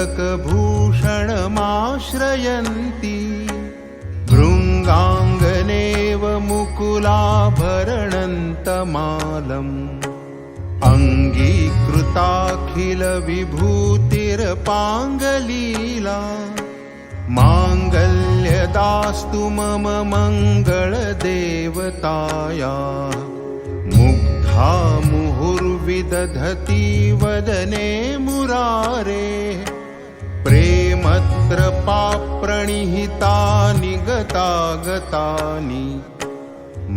पुस्तकभूषणमाश्रयन्ती भृङ्गाङ्गनेव मुकुलाभरणन्तमालम् अङ्गीकृताखिलविभूतिरपाङ्गलीला माङ्गल्यदास्तु मम मङ्गलदेवतायाः मुग्धा मुहुर्विदधति वदने मुरारेः प्रेमत्र पाप्रणिहितानि गतागतानि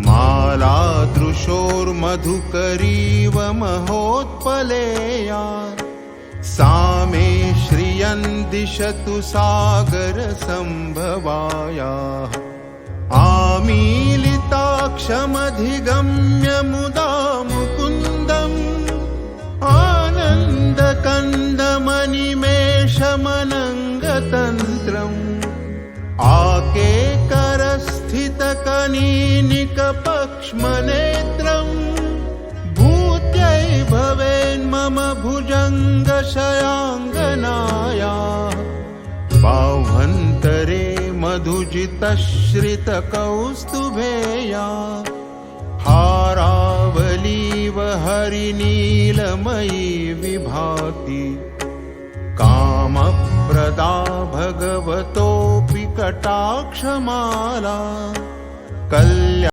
मालादृशोर्मधुकरीव महोत्पलेया सा मे श्रियं दिशतु सागरसम्भवायाः आमीलिताक्षमधिगम्य मुदा मुकुन्दम् आनन्दकन्दमनिमेषमनङ्गतन्त्रम् आकेकरस्थितकनीनिकपक्ष्मनेत्रम् भूत्यै भवेन्मम भुजङ्गशयाङ्गनाया बाह्वन्तरे मधुजितश्रितकौस्तुभेया हारावलीव हरिनीलमयी विभाति कामप्रदा भगवतोऽपि कटाक्षमाला कल्या